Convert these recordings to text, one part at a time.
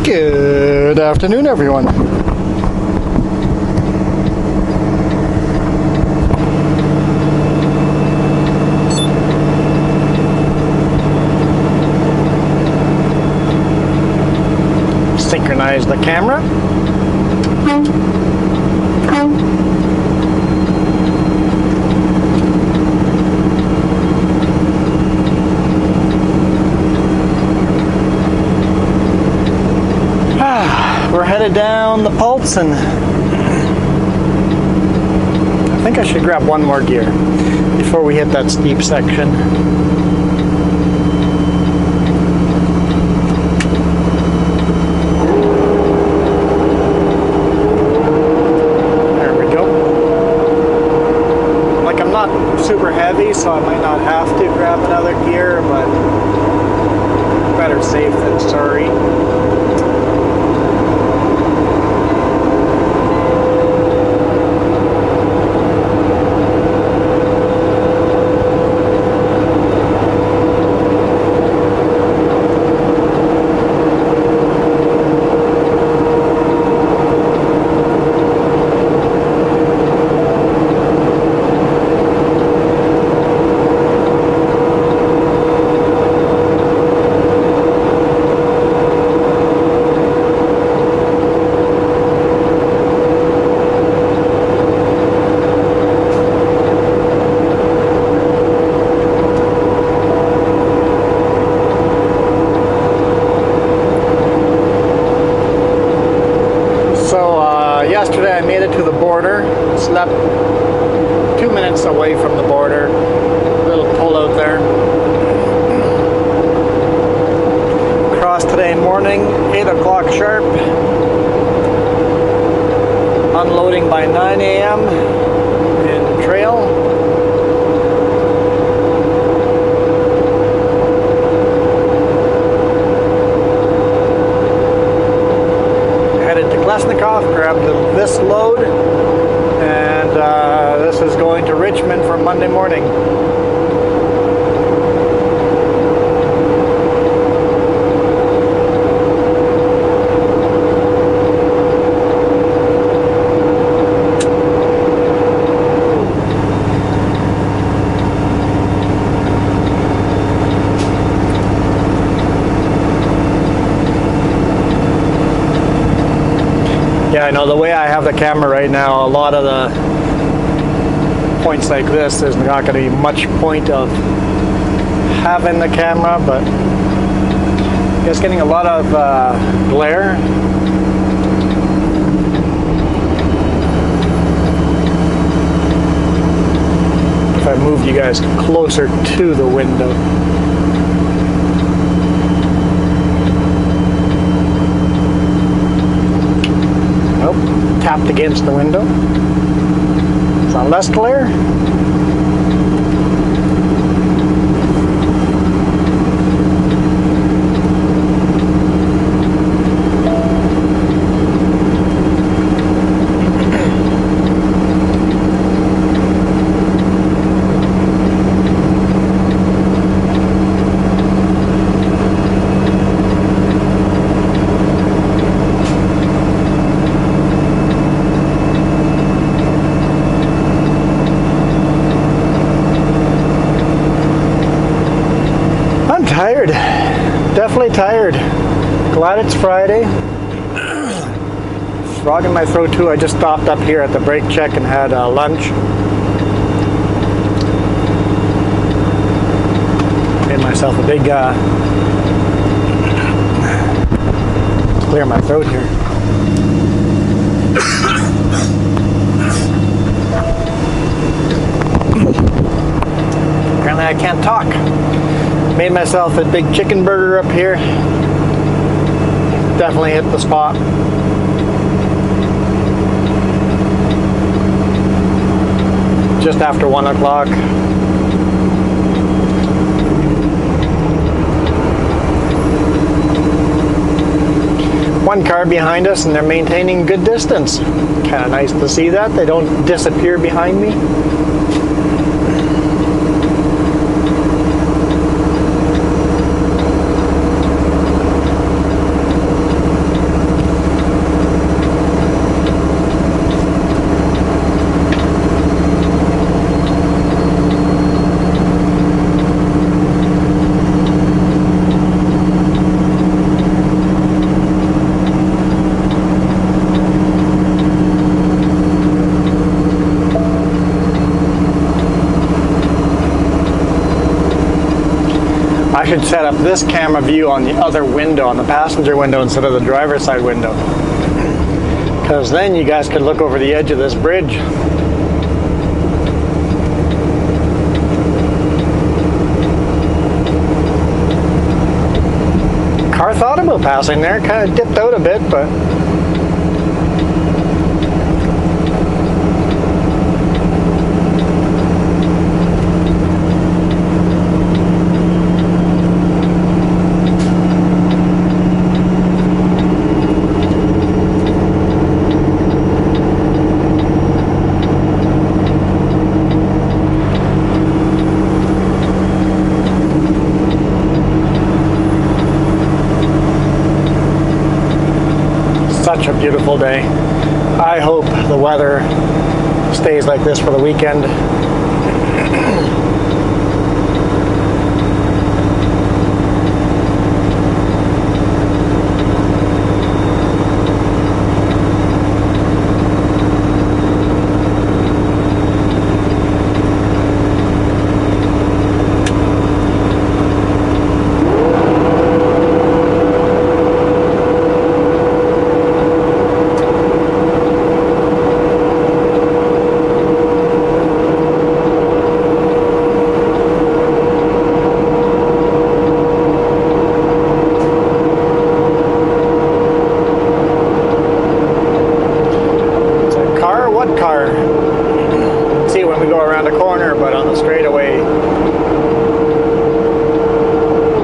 Good afternoon, everyone. Synchronize the camera. We're headed down the Pulse, and I think I should grab one more gear before we hit that steep section. There we go. Like, I'm not super heavy, so I might not have to grab another gear, but better safe than sorry. Yesterday I made it to the border, slept 2 minutes away from the border, little pullout there. Crossed today morning, 8 o'clock sharp, unloading by 9 a.m. in trail. Grabbed this load, and this is going to Richmond for Monday morning. Yeah, I know the way I have the camera right now, a lot of the points like this, there's not going to be much point of having the camera, but it's getting a lot of glare. If I moved you guys closer to the window. Tapped against the window. It's on less glare. Tired, definitely tired. Glad it's Friday. Frog in my throat too. I just stopped up here at the brake check and had lunch. Made myself a big clear my throat here. Apparently I can't talk. Made myself a big chicken burger up here. Definitely hit the spot. Just after 1 o'clock. One car behind us, and they're maintaining good distance. Kind of nice to see that. They don't disappear behind me. should set up this camera view on the other window, on the passenger window instead of the driver's side window. Because then you guys could look over the edge of this bridge. Car thought about passing there, kind of dipped out a bit, but such a beautiful day. I hope the weather stays like this for the weekend.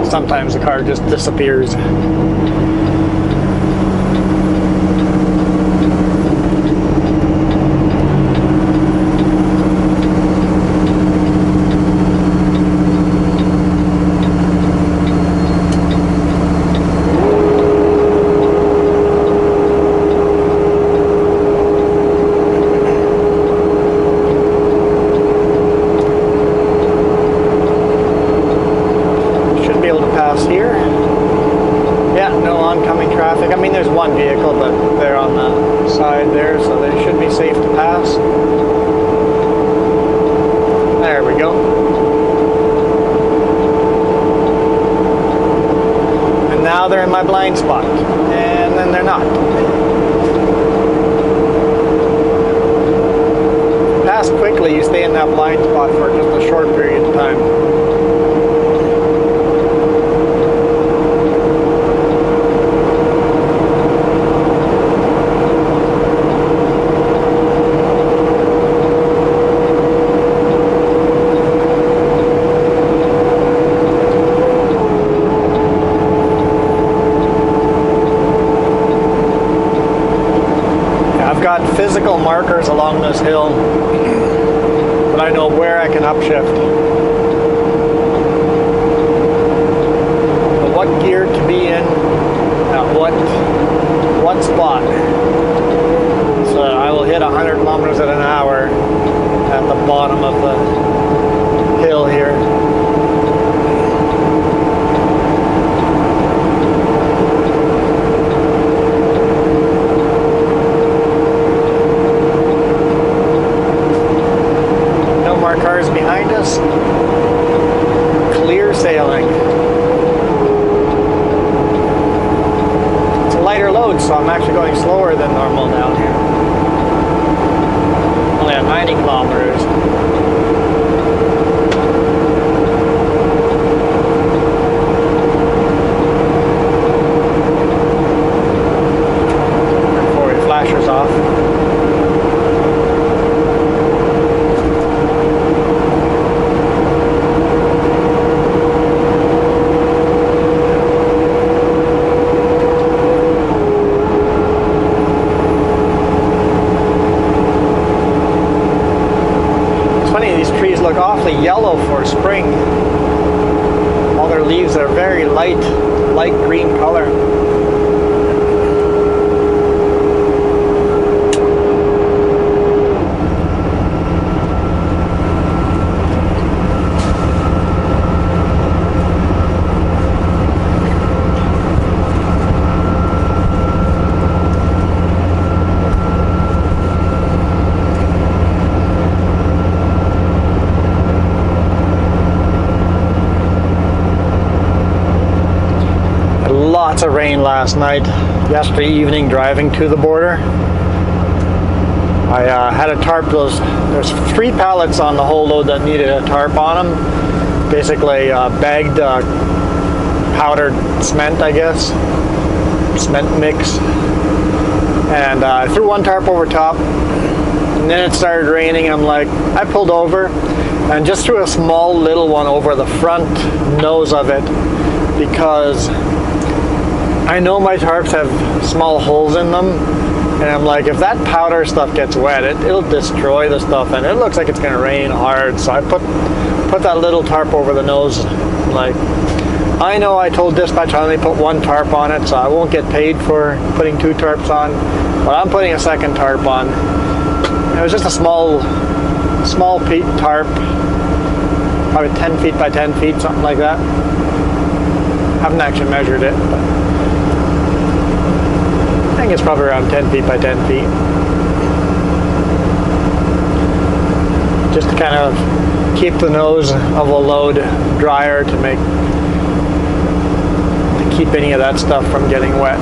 Sometimes the car just disappears. Here. Yeah, no oncoming traffic. I mean, there's one vehicle, but they're on the side there, so they should be safe to pass. There we go. And now they're in my blind spot, and then they're not. Pass quickly, you stay in that blind spot for just a short period of time. Got physical markers along this hill, but I know where I can upshift. But what gear to be in at what spot. So I will hit 100 kilometers an hour at the bottom of the hill here. Cars behind us, clear sailing. It's a lighter load, so I'm actually going slower than normal down here. Only at 90 kilometers. Before it flashes off. Look awfully yellow for spring. All their leaves are very light green color. lots of rain last night. Yesterday evening, driving to the border, I had a tarp. There's 3 pallets on the whole load that needed a tarp on them. Basically, bagged powdered cement, I guess, cement mix. And I threw one tarp over top, and then it started raining. I'm like, I pulled over and just threw a small little one over the front nose of it, because I know my tarps have small holes in them, and I'm like, if that powder stuff gets wet, it'll destroy the stuff, and it looks like it's going to rain hard. So I put that little tarp over the nose. Like, I know I told dispatch I only put 1 tarp on it, so I won't get paid for putting 2 tarps on, but I'm putting a second tarp on. It was just a small peat tarp, probably 10 feet by 10 feet, something like that. Haven't actually measured it, but I think it's probably around 10 feet by 10 feet. Just to kind of keep the nose of a load drier, to keep any of that stuff from getting wet.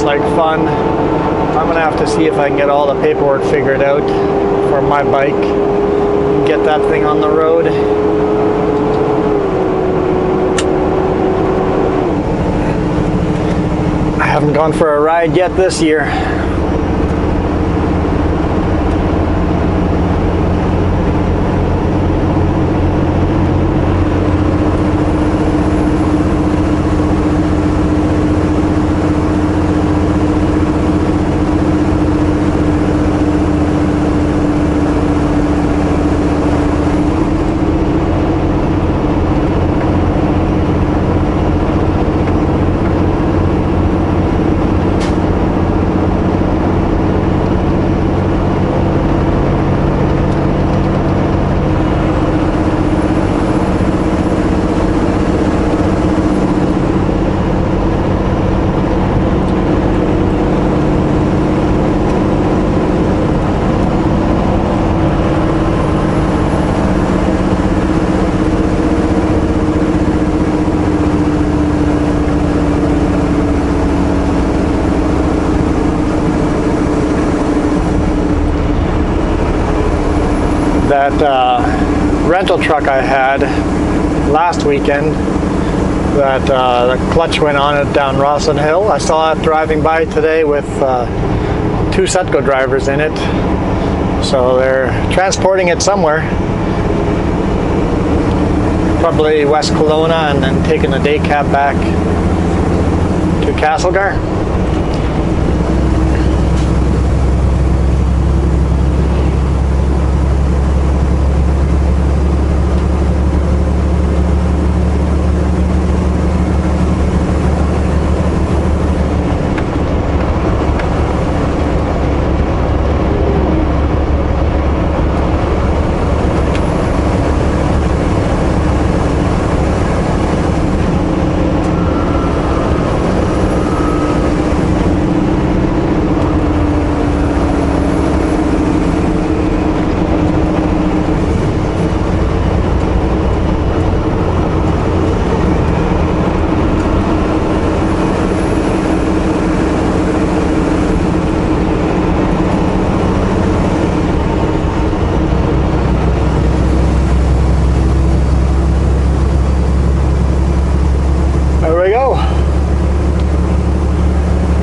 Like fun. I'm gonna have to see if I can get all the paperwork figured out for my bike, get that thing on the road. I haven't gone for a ride yet this year. That rental truck I had last weekend, that the clutch went on it down Rawson Hill. I saw it driving by today with 2 Setco drivers in it. So they're transporting it somewhere. Probably West Kelowna, and then taking the day cab back to Castlegar.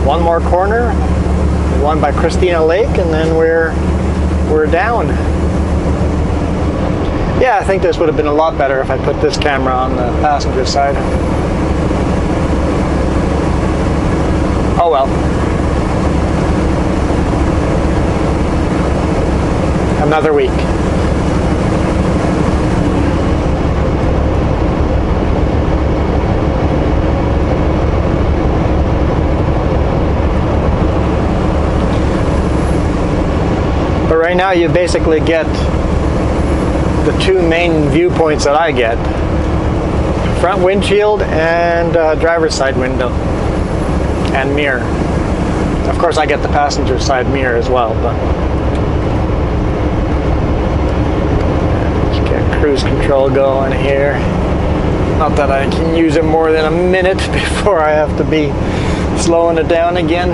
One more corner, one by Christina Lake, and then we're down. Yeah, I think this would have been a lot better if I put this camera on the passenger side. Oh well. another week. But right now you basically get the two main viewpoints that I get. Front windshield and driver's side window and mirror. Of course I get the passenger side mirror as well, but let's get cruise control going here. Not that I can use it more than a minute before I have to be slowing it down again.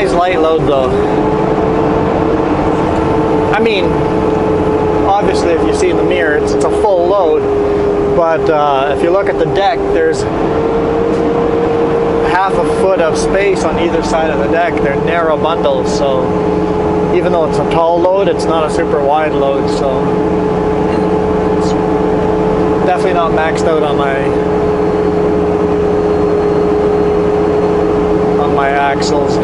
Light load though. I mean, obviously if you see the mirror, it's a full load, but if you look at the deck, there's half a foot of space on either side of the deck. They're narrow bundles, so even though it's a tall load, it's not a super wide load, so it's definitely not maxed out on my axles.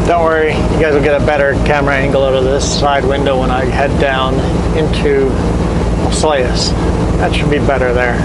Don't worry, you guys will get a better camera angle out of this side window when I head down into Soyuz. That should be better there.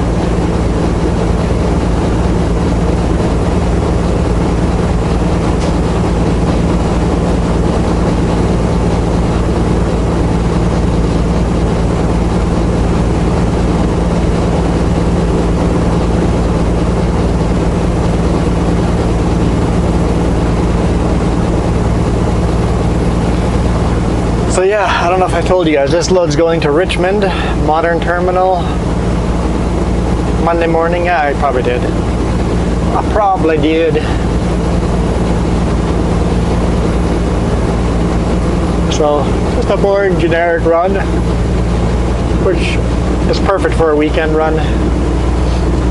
So yeah, I don't know if I told you guys, this load's going to Richmond, Modern Terminal, Monday morning. Yeah, I probably did. I probably did. So, just a boring generic run, which is perfect for a weekend run.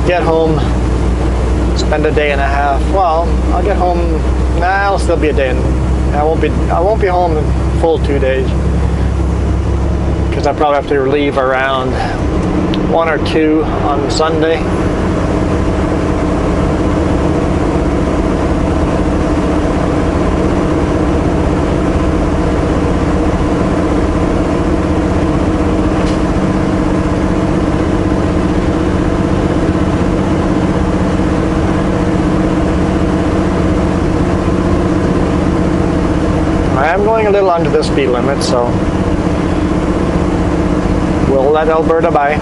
Get home, spend a day and a half. Well, I'll get home, I'll still be a day and I won't be home in full 2 days because I probably have to leave around 1 or 2 on Sunday. I am going a little under the speed limit, so we'll let Alberta by.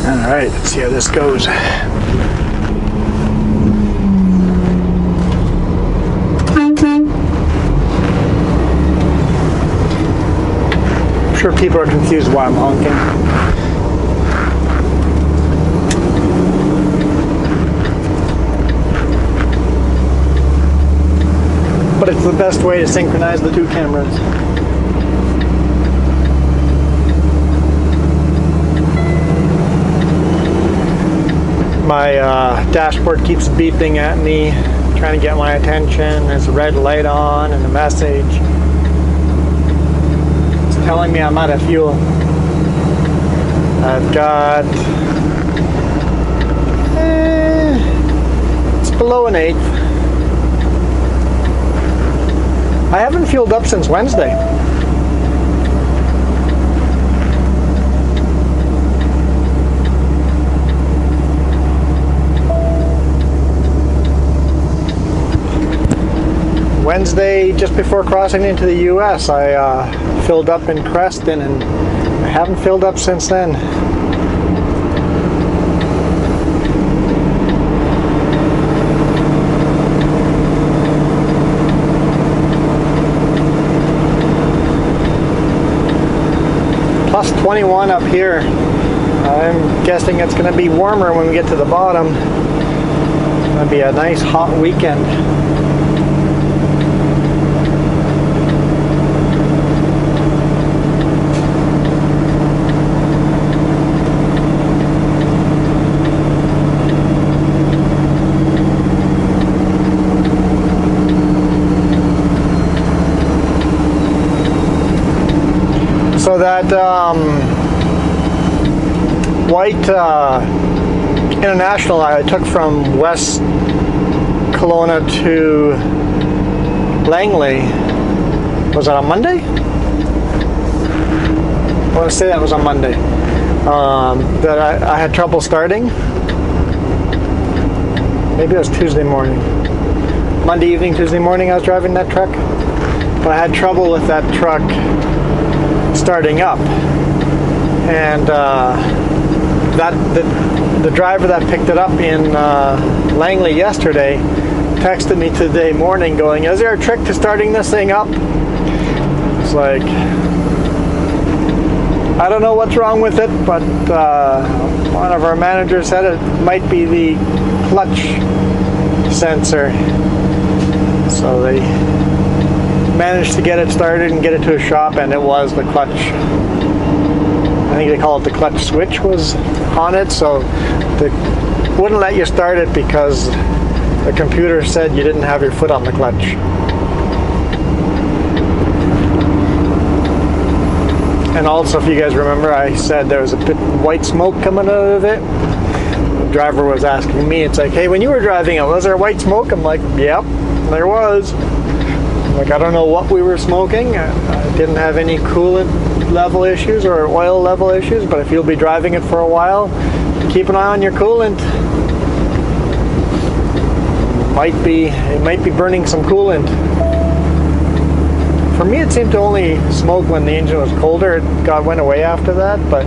Alright, let's see how this goes. I'm sure people are confused why I'm honking. But it's the best way to synchronize the two cameras. My dashboard keeps beeping at me, trying to get my attention. There's a red light on and a message. It's telling me I'm out of fuel. I've got... it's below an eighth. I haven't fueled up since Wednesday. Wednesday, just before crossing into the US, I filled up in Creston, and I haven't filled up since then. Plus 21 up here. I'm guessing it's going to be warmer when we get to the bottom. It's going to be a nice hot weekend. So that white International I took from West Kelowna to Langley, was that on Monday? I want to say that was on Monday. That I had trouble starting. Maybe it was Tuesday morning. Monday evening, Tuesday morning I was driving that truck. But I had trouble with that truck starting up, and the driver that picked it up in Langley yesterday texted me today morning going, "Is there a trick to starting this thing up?" It's like, I don't know what's wrong with it, but one of our managers said it might be the clutch sensor. So they managed to get it started and get it to a shop, and it was the clutch. I think they call it the clutch switch was on it, so they wouldn't let you start it because the computer said you didn't have your foot on the clutch. And also, if you guys remember, I said there was a bit of white smoke coming out of it. The driver was asking me, it's like, "Hey, when you were driving it, was there white smoke?" I'm like, "Yep, there was." Like, I don't know what we were smoking. I didn't have any coolant level issues or oil level issues, but if you'll be driving it for a while, keep an eye on your coolant. might be burning some coolant. For me, it seemed to only smoke when the engine was colder. It went away after that, but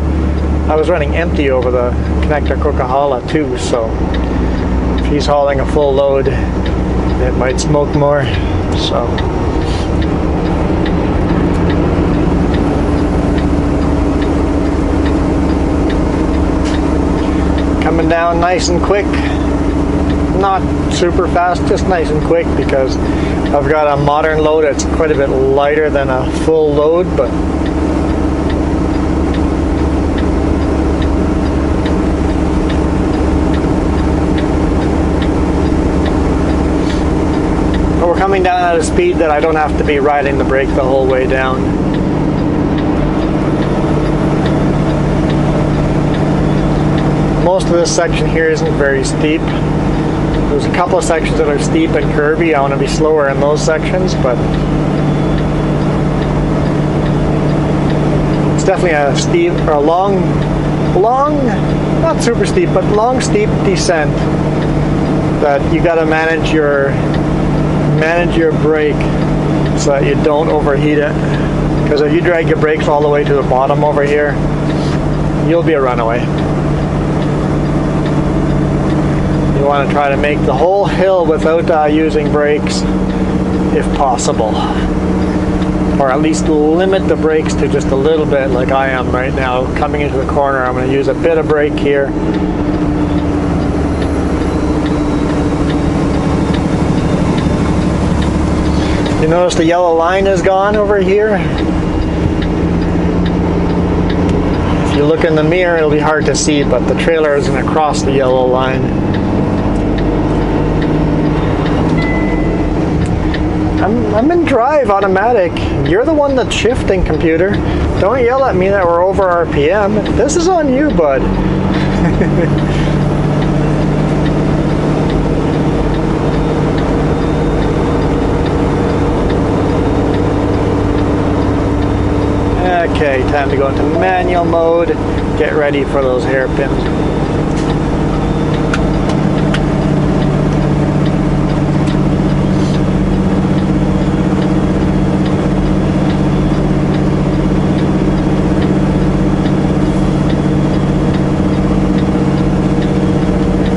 I was running empty over the connector Coca-Cola too, so if he's hauling a full load, it might smoke more. So coming down nice and quick, not super fast, just nice and quick, because I've got a modern load that's quite a bit lighter than a full load, but we're coming down at a speed that I don't have to be riding the brake the whole way down. Most of this section here isn't very steep. There's a couple of sections that are steep and curvy. I want to be slower in those sections, but it's definitely a steep, or a long, not super steep, but long, steep descent that you got to manage your brake so that you don't overheat it. Because if you drag your brakes all the way to the bottom over here, you'll be a runaway. You want to try to make the whole hill without using brakes if possible, or at least limit the brakes to just a little bit, like I am right now. Coming into the corner, I'm going to use a bit of brake here. You notice the yellow line is gone over here. If you look in the mirror, it'll be hard to see, but the trailer is going to cross the yellow line. I'm in drive automatic. You're the one that's shifting, computer. Don't yell at me that we're over RPM. This is on you, bud. Okay, time to go into manual mode. Get ready for those hairpins.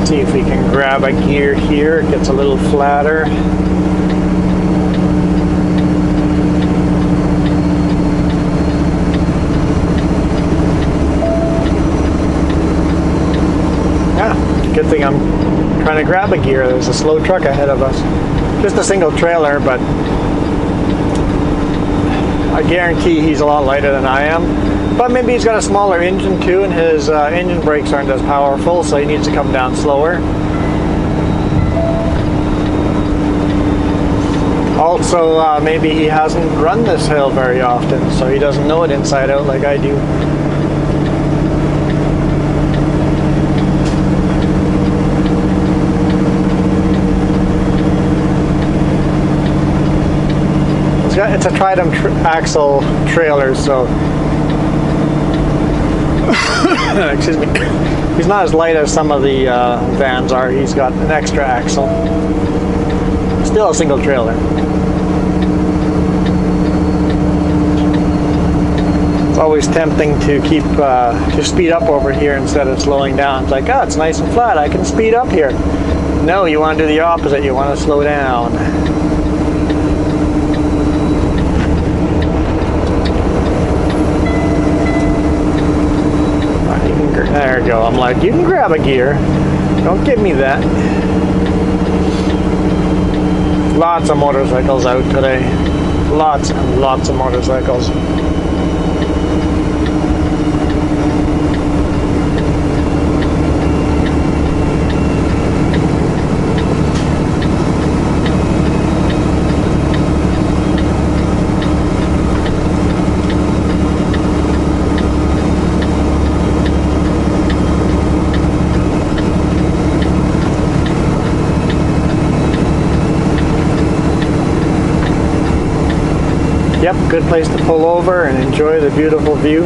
See if we can grab a gear here. It gets a little flatter. Good thing I'm trying to grab a gear. There's a slow truck ahead of us. Just a single trailer, but I guarantee he's a lot lighter than I am. But maybe he's got a smaller engine too, and his engine brakes aren't as powerful, so he needs to come down slower. Also, maybe he hasn't run this hill very often, so he doesn't know it inside out like I do. It's a Tridem axle trailer, so excuse me. He's not as light as some of the vans are. He's got an extra axle. Still a single trailer. It's always tempting to keep to speed up over here instead of slowing down. It's like, oh, it's nice and flat. I can speed up here. No, you want to do the opposite. You want to slow down. There we go. I'm like, you can grab a gear. Don't give me that. Lots of motorcycles out today. Lots and lots of motorcycles. Yep, good place to pull over and enjoy the beautiful view.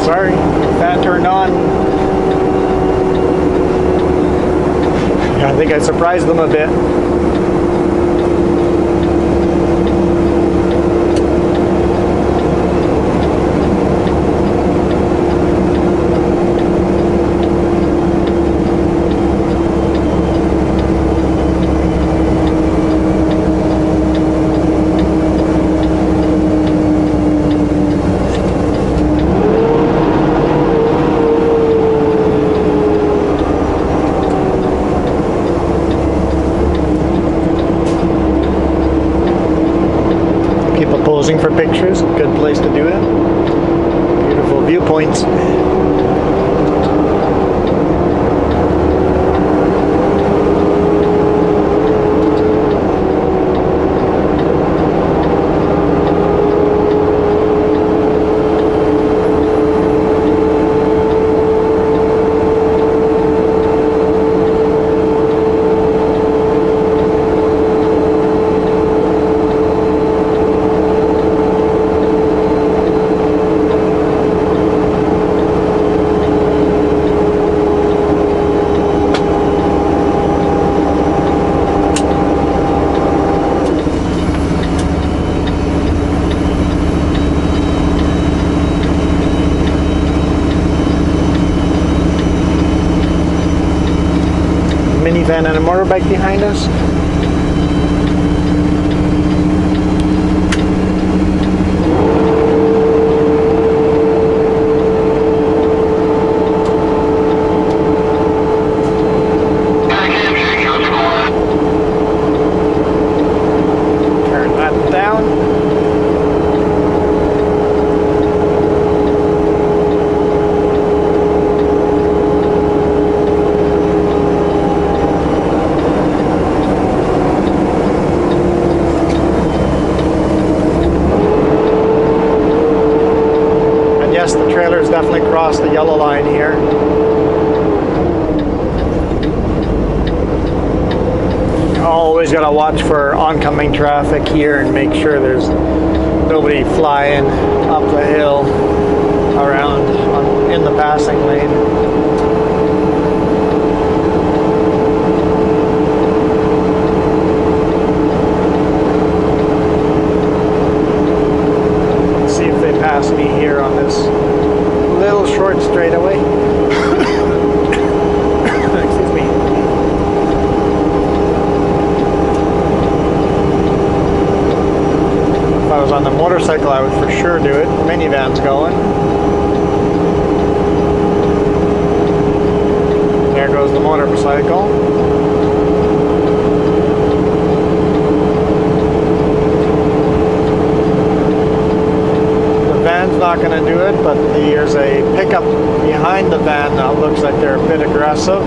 Sorry, fan turned on. I think I surprised them a bit. Posing for pictures, good place to do it. Beautiful viewpoints. Minivan and a motorbike behind us. Turn that down. The trailer's definitely crossed the yellow line here. Always got to watch for oncoming traffic here and make sure there's nobody flying up the hill around in the passing lane. Pass me here on this little short straightaway. Excuse me. If I was on the motorcycle, I would for sure do it. Minivan's going. There goes the motorcycle. Not going to do it, but there's a pickup behind the van that looks like they're a bit aggressive.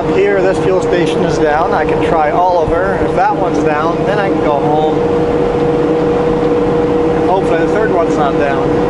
up here, this fuel station is down, I can try Oliver. If that one's down, then I can go home. And hopefully the third one's not down.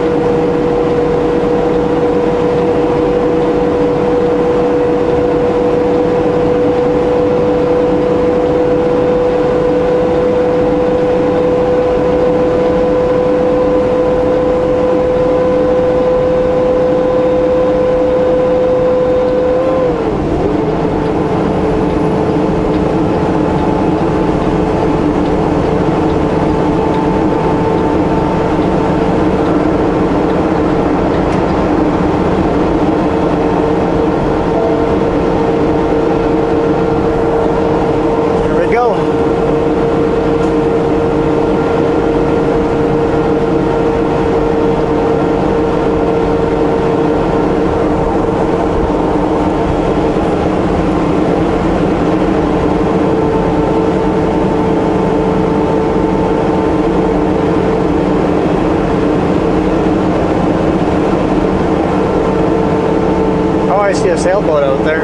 I see a sailboat out there.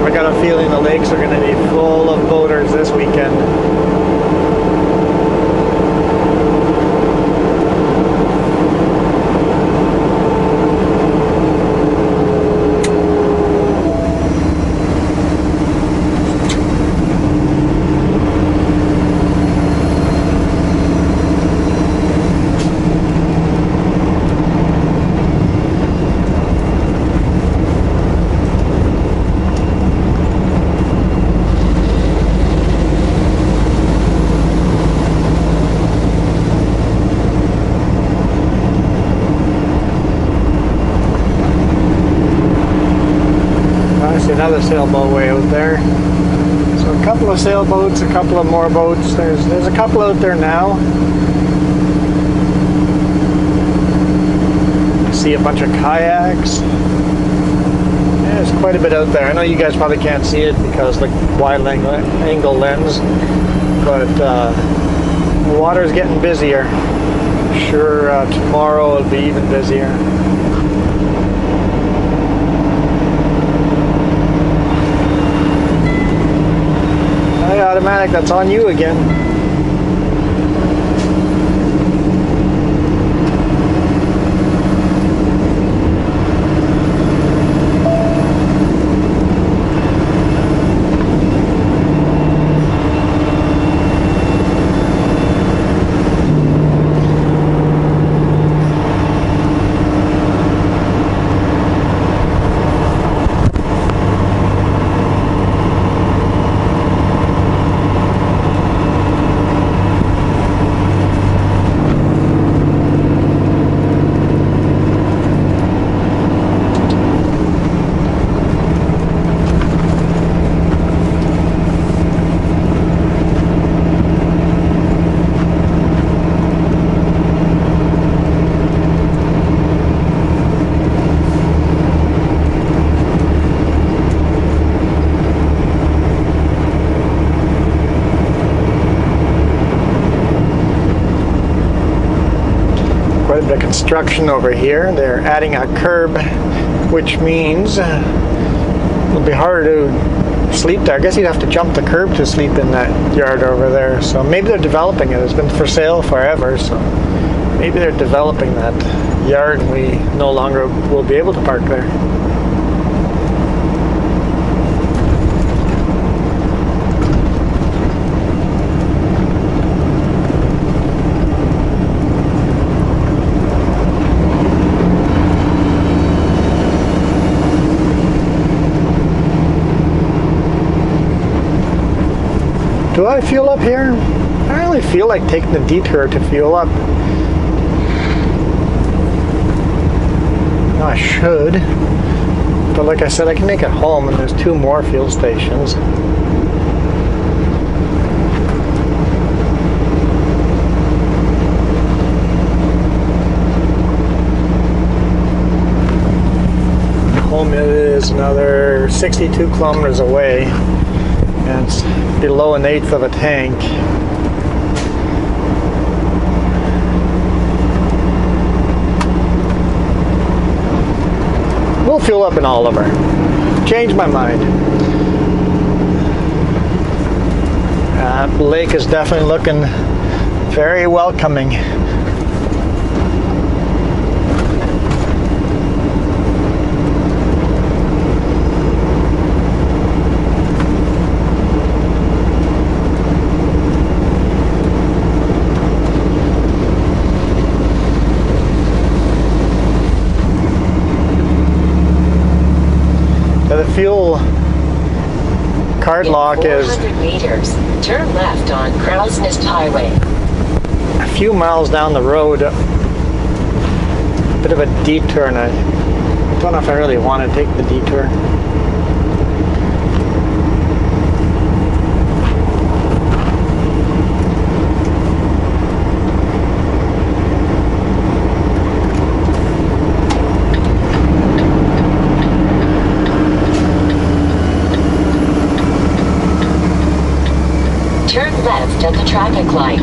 I got a feeling the lakes are going to be full of boaters this weekend. Another sailboat way out there. So a couple of sailboats, a couple of more boats. There's a couple out there now. I see a bunch of kayaks. Yeah, there's quite a bit out there. I know you guys probably can't see it because like wide angle lens, but the water's getting busier. Sure, tomorrow it'll be even busier. Automatic, that's on you again. The construction over here. They're adding a curb, which means it'll be harder to sleep there. I guess you'd have to jump the curb to sleep in that yard over there. So maybe they're developing it. It's been for sale forever, so maybe they're developing that yard and we no longer will be able to park there. Do I fuel up here? I don't really feel like taking the detour to fuel up. I should. But like I said, I can make it home and there's 2 more fuel stations. Home is another 62 kilometers away. and it's below 1/8 of a tank. We'll fuel up in Oliver. Change my mind. Lake is definitely looking very welcoming. The fuel card lock is 400 meters. Turn left on Crow's Nest Highway. A few miles down the road. A bit of a detour, and I don't know if I really want to take the detour. Turn left at the traffic light.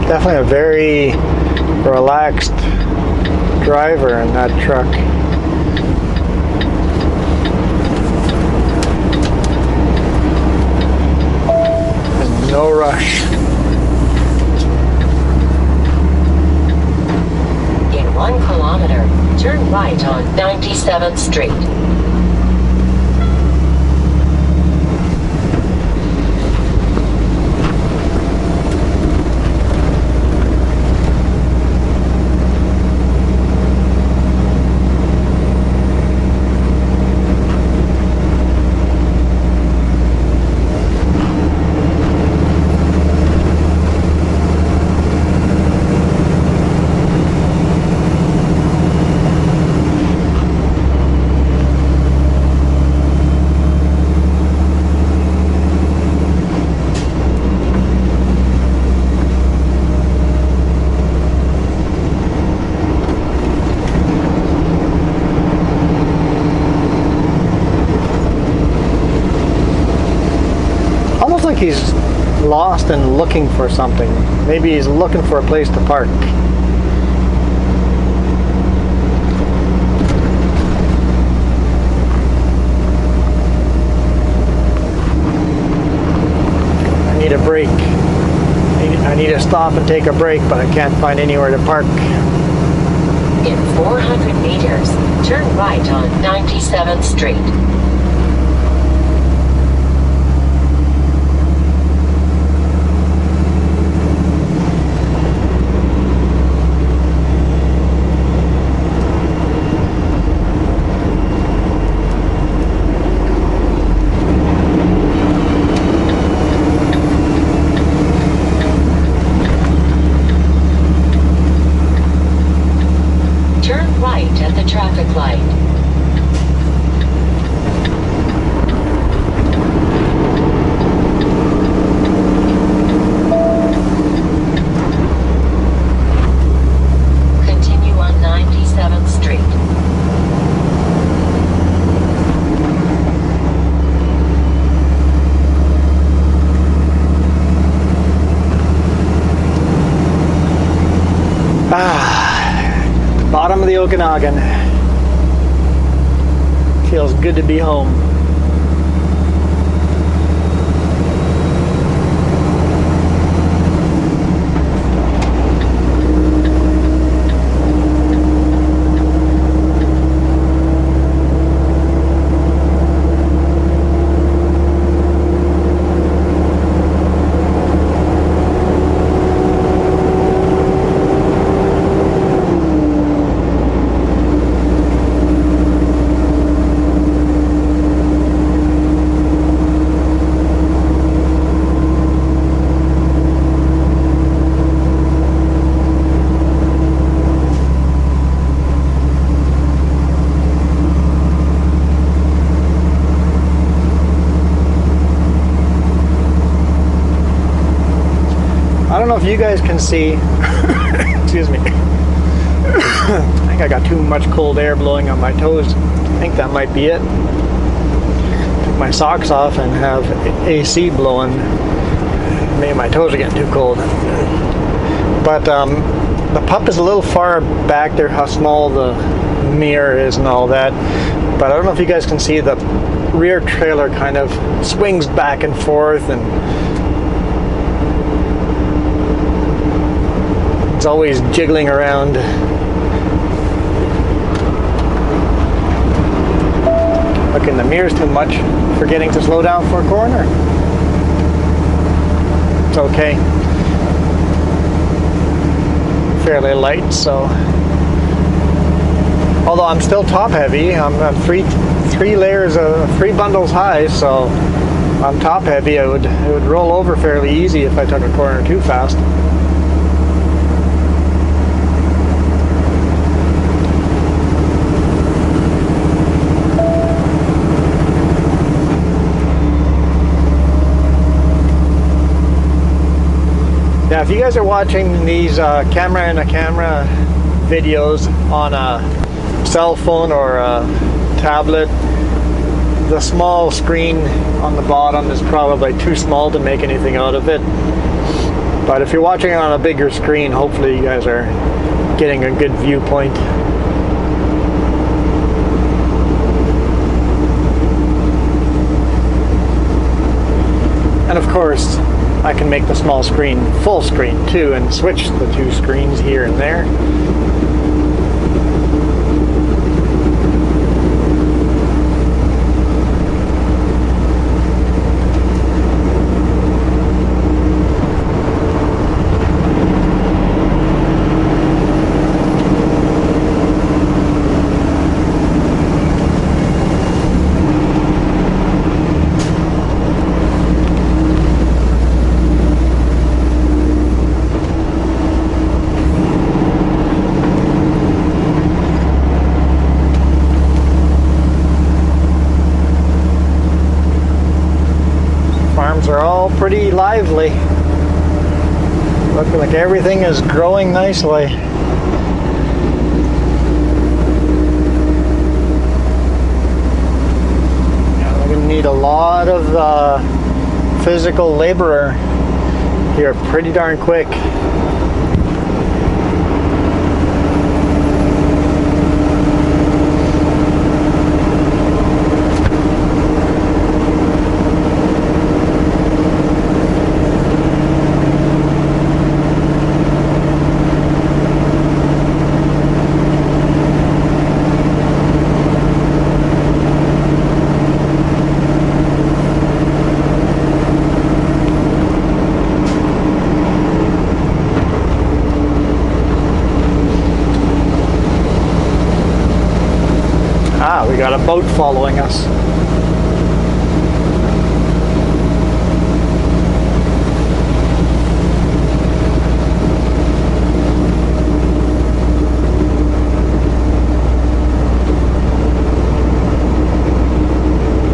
Definitely a very relaxed driver in that truck. No rush. In 1 kilometer, turn right on 97th Street. Like he's lost and looking for something. Maybe he's looking for a place to park. I need a break. I need to stop and take a break, but I can't find anywhere to park. In 400 meters, turn right on 97th Street. Turn right at the traffic light. Continue on 97th Street. Bottom of the Okanagan. Feels good to be home. don't know if you guys can see. Excuse me. I think I got too much cold air blowing on my toes. I think that might be it. Took my socks off and have AC blowing. Maybe my toes are getting too cold. But the pup is a little far back there, how small the mirror is and all that. But I don't know if you guys can see the rear trailer kind of swings back and forth, and it's always jiggling around. Look in the mirrors too much, forgetting to slow down for a corner. It's okay. Fairly light, so although I'm still top heavy, I'm three layers of 3 bundles high, so I'm top heavy. It would roll over fairly easy if I took a corner too fast. Yeah, if you guys are watching these camera in a camera videos on a cell phone or a tablet, the small screen on the bottom is probably too small to make anything out of it. But if you're watching it on a bigger screen, hopefully you guys are getting a good viewpoint. And of course, I can make the small screen full screen too and switch the 2 screens here and there. Are all pretty lively. Looking like everything is growing nicely. We're going to need a lot of physical labor here pretty darn quick. We got a boat following us.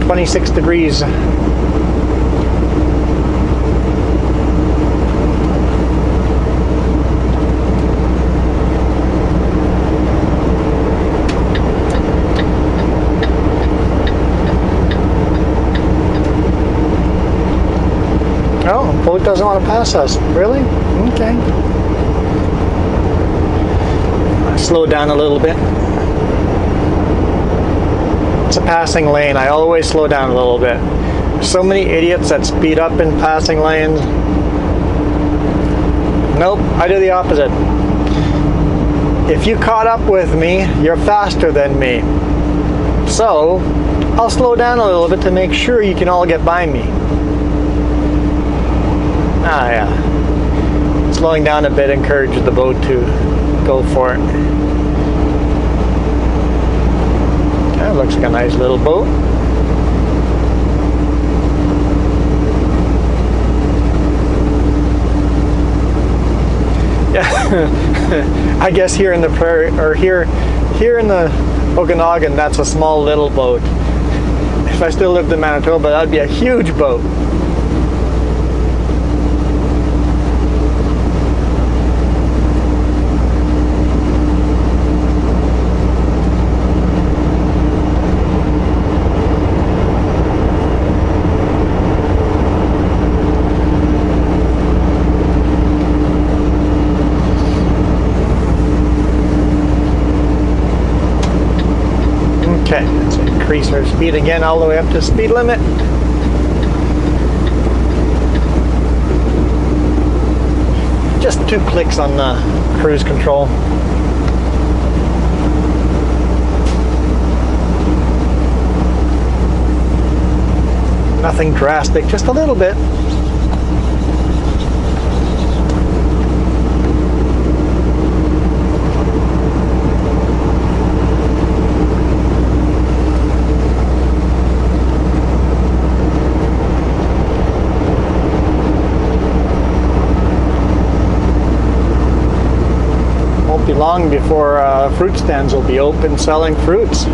"26 degrees. Oh, boat doesn't want to pass us. Really? Okay. Slow down a little bit. It's a passing lane. I always slow down a little bit. There's so many idiots that speed up in passing lanes. Nope, I do the opposite. If you caught up with me, you're faster than me. So, I'll slow down a little bit to make sure you can all get by me. Ah, yeah. Slowing down a bit encourages the boat to go for it. That looks like a nice little boat. Yeah, I guess here in the prairie, or here in the Okanagan, that's a small little boat. If I still lived in Manitoba, that'd be a huge boat. Okay, let's increase our speed again all the way up to speed limit. Just 2 clicks on the cruise control. Nothing drastic, just a little bit. Won't be long before fruit stands will be open selling fruits.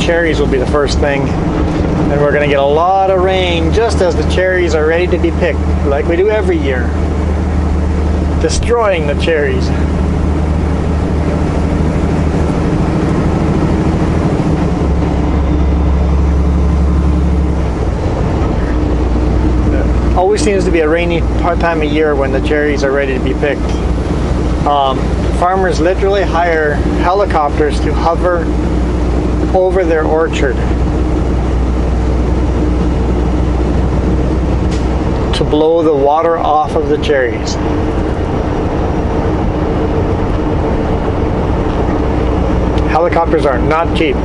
Cherries will be the first thing, and we're going to get a lot of rain just as the cherries are ready to be picked, like we do every year, destroying the cherries. It always seems to be a rainy time of year when the cherries are ready to be picked. Farmers literally hire helicopters to hover over their orchard to blow the water off of the cherries. Helicopters are not cheap.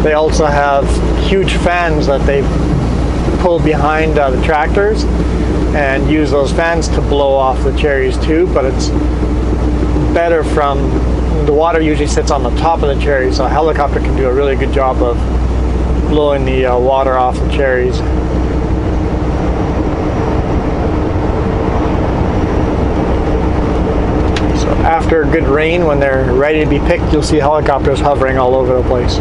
They also have huge fans that they pull behind the tractors and use those fans to blow off the cherries too, but it's better from the water usually sits on the top of the cherries, so a helicopter can do a really good job of blowing the water off the cherries. So after good rain, when they're ready to be picked, you'll see helicopters hovering all over the place.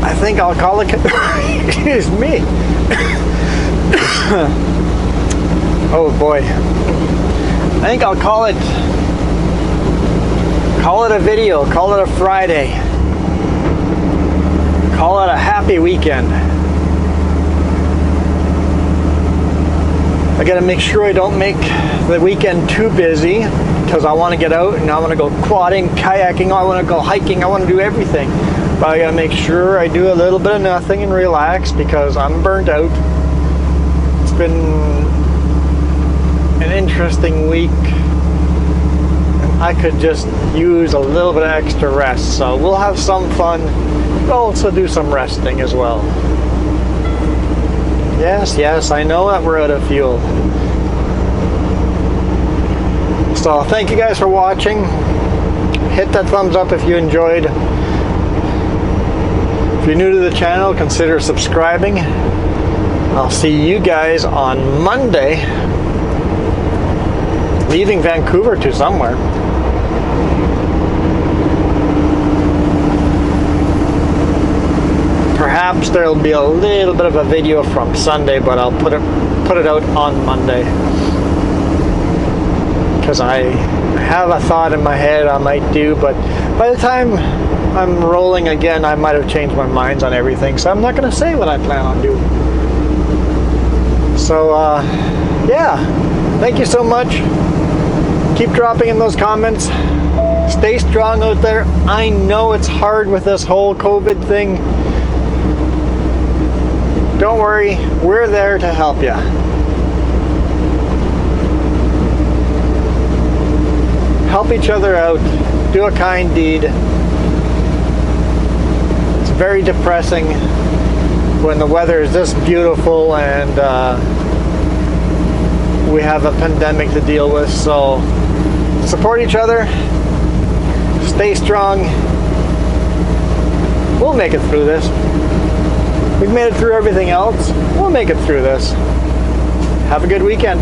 I think I'll call it. Excuse me. Oh boy. I think I'll call it a video. Call it a Friday. Call it a happy weekend. I gotta make sure I don't make the weekend too busy, because I want to get out and I want to go quadding, kayaking, I want to go hiking, I want to do everything. But I gotta make sure I do a little bit of nothing and relax, because I'm burnt out. It's been an interesting week, and I could just use a little bit of extra rest. So we'll have some fun, but also do some resting as well. Yes, I know that we're out of fuel. So thank you guys for watching. Hit that thumbs up if you enjoyed. If you're new to the channel, consider subscribing. I'll see you guys on Monday, leaving Vancouver to somewhere. Perhaps there'll be a little bit of a video from Sunday, but I'll put it out on Monday, because I have a thought in my head I might do, but by the time I'm rolling again, I might have changed my minds on everything, so I'm not going to say what I plan on doing. So, yeah, thank you so much. Keep dropping in those comments. Stay strong out there. I know it's hard with this whole COVID thing. Don't worry, we're there to help you. Help each other out. Do a kind deed. Very depressing when the weather is this beautiful and we have a pandemic to deal with. So support each other, stay strong. We'll make it through this. We've made it through everything else. We'll make it through this. Have a good weekend.